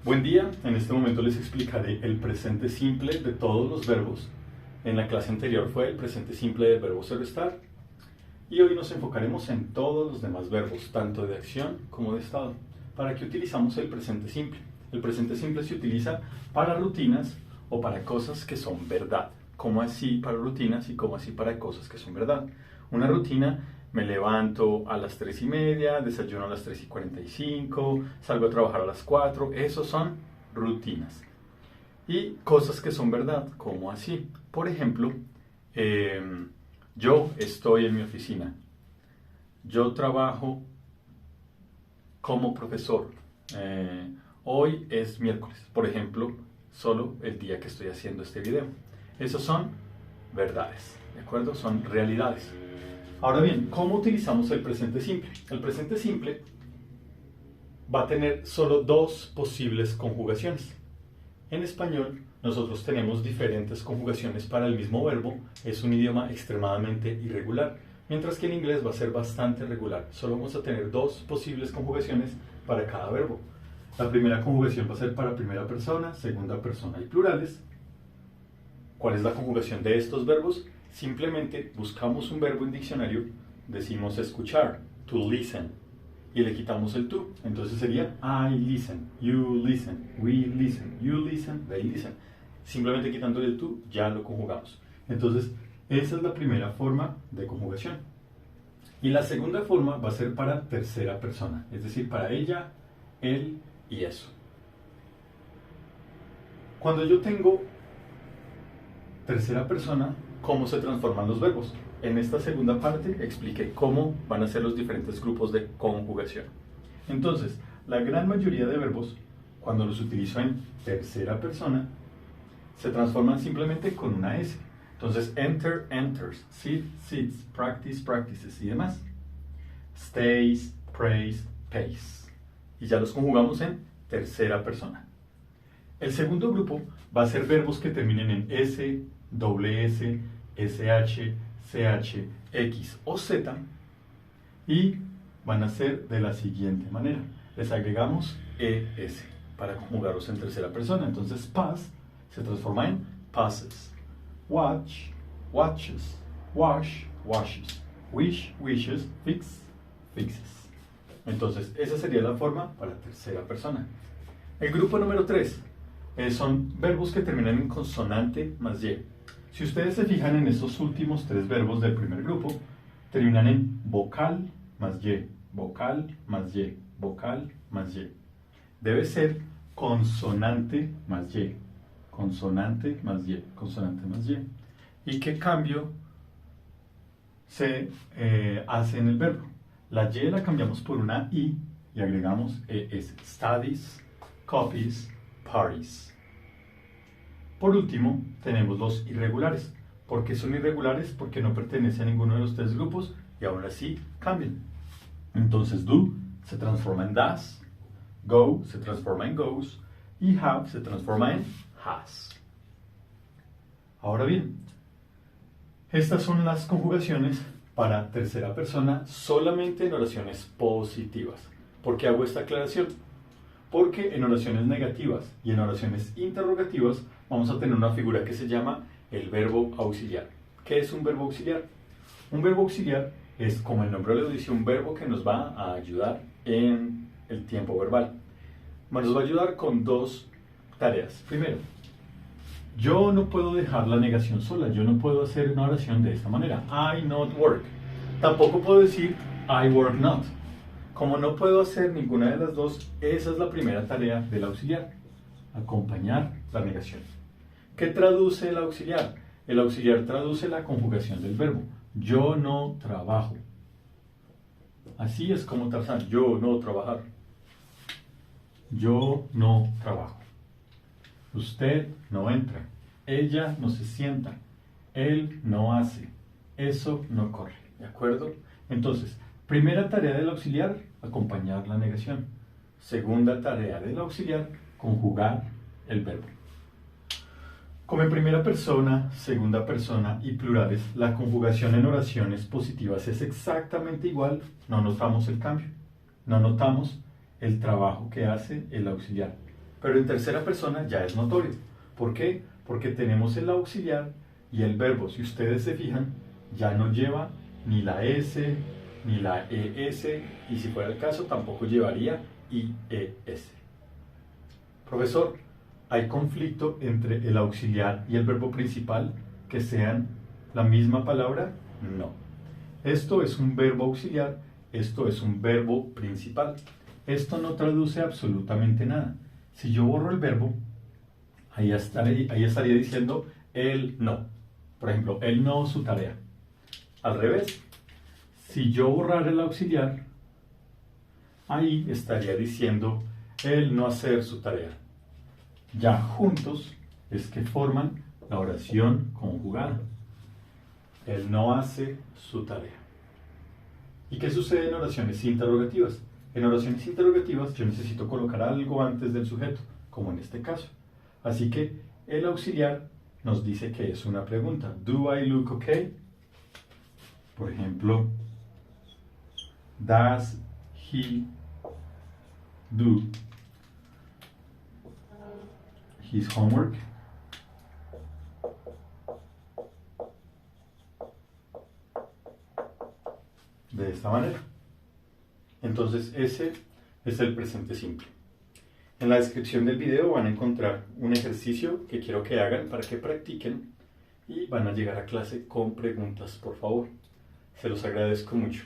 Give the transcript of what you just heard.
Buen día, en este momento les explicaré el presente simple de todos los verbos. En la clase anterior fue el presente simple del verbo ser o estar y hoy nos enfocaremos en todos los demás verbos, tanto de acción como de estado. ¿Para qué utilizamos el presente simple? El presente simple se utiliza para rutinas o para cosas que son verdad. ¿Cómo así para rutinas y cómo así para cosas que son verdad? Una rutina: me levanto a las 3:30, desayuno a las 3:45, salgo a trabajar a las 4. Esos son rutinas. Y cosas que son verdad, ¿cómo así? Por ejemplo, yo estoy en mi oficina. Yo trabajo como profesor. Hoy es miércoles, por ejemplo, solo el día que estoy haciendo este video. Esos son verdades, ¿de acuerdo? Son realidades. Ahora bien, ¿cómo utilizamos el presente simple? El presente simple va a tener solo dos posibles conjugaciones. En español, nosotros tenemos diferentes conjugaciones para el mismo verbo. Es un idioma extremadamente irregular, mientras que en inglés va a ser bastante regular. Solo vamos a tener dos posibles conjugaciones para cada verbo. La primera conjugación va a ser para primera persona, segunda persona y plurales. ¿Cuál es la conjugación de estos verbos? Simplemente buscamos un verbo en diccionario, decimos escuchar, to listen, y le quitamos el to. Entonces sería I listen, you listen, we listen, you listen, they listen. Simplemente quitándole el to ya lo conjugamos. Entonces esa es la primera forma de conjugación. Y la segunda forma va a ser para tercera persona, es decir, para ella, él y eso. Cuando yo tengo tercera persona, ¿cómo se transforman los verbos? En esta segunda parte expliqué cómo van a ser los diferentes grupos de conjugación. Entonces, la gran mayoría de verbos, cuando los utilizo en tercera persona, se transforman simplemente con una S. Entonces, enter, enters, sit, sits, practice, practices y demás. Stays, prays, pays. Y ya los conjugamos en tercera persona. El segundo grupo va a ser verbos que terminen en S, S, SH, CH, X o Z y van a ser de la siguiente manera. Les agregamos ES para conjugarlos en tercera persona. Entonces, pass se transforma en passes. Watch, watches. Wash, washes. Wish, wishes. Fix, fixes. Entonces, esa sería la forma para tercera persona. El grupo número 3 son verbos que terminan en consonante más Y. Si ustedes se fijan en esos últimos tres verbos del primer grupo, terminan en vocal más Y, vocal más Y, vocal más Y. Debe ser consonante más Y, consonante más Y, consonante más Y. ¿Y qué cambio se hace en el verbo? La Y la cambiamos por una I y agregamos ES. Studies, copies, parties. Por último, tenemos los irregulares. ¿Por qué son irregulares? Porque no pertenecen a ninguno de los tres grupos y ahora sí cambian. Entonces, do se transforma en does, go se transforma en goes y have se transforma en has. Ahora bien, estas son las conjugaciones para tercera persona solamente en oraciones positivas. ¿Por qué hago esta aclaración? Porque en oraciones negativas y en oraciones interrogativas vamos a tener una figura que se llama el verbo auxiliar. ¿Qué es un verbo auxiliar? Un verbo auxiliar es, como el nombre lo dice, un verbo que nos va a ayudar en el tiempo verbal. Nos va a ayudar con dos tareas. Primero, yo no puedo dejar la negación sola. Yo no puedo hacer una oración de esta manera. I not work. Tampoco puedo decir I work not. Como no puedo hacer ninguna de las dos, esa es la primera tarea del auxiliar: acompañar la negación. ¿Qué traduce el auxiliar? El auxiliar traduce la conjugación del verbo. Yo no trabajo. Así es como Tarzán. Yo no trabajar. Yo no trabajo. Usted no entra. Ella no se sienta. Él no hace. Eso no corre. ¿De acuerdo? Entonces, primera tarea del auxiliar: acompañar la negación. Segunda tarea del auxiliar: conjugar el verbo. Como en primera persona, segunda persona y plurales, la conjugación en oraciones positivas es exactamente igual. No notamos el cambio. No notamos el trabajo que hace el auxiliar. Pero en tercera persona ya es notorio. ¿Por qué? Porque tenemos el auxiliar y el verbo. Si ustedes se fijan, ya no lleva ni la S, ni la ES, y si fuera el caso, tampoco llevaría IES. Profesor, ¿hay conflicto entre el auxiliar y el verbo principal que sean la misma palabra? No. Esto es un verbo auxiliar, esto es un verbo principal. Esto no traduce absolutamente nada. Si yo borro el verbo, ahí estaría diciendo él no. Por ejemplo, él no su tarea. Al revés, si yo borrara el auxiliar, ahí estaría diciendo él no hacer su tarea. Ya juntos es que forman la oración conjugada. Él no hace su tarea. ¿Y qué sucede en oraciones interrogativas? En oraciones interrogativas yo necesito colocar algo antes del sujeto, como en este caso. Así que el auxiliar nos dice que es una pregunta. ¿Do I look okay? Por ejemplo, does he do his homework? De esta manera. Entonces ese es el presente simple. En la descripción del video van a encontrar un ejercicio que quiero que hagan para que practiquen y van a llegar a clase con preguntas, por favor. Se los agradezco mucho.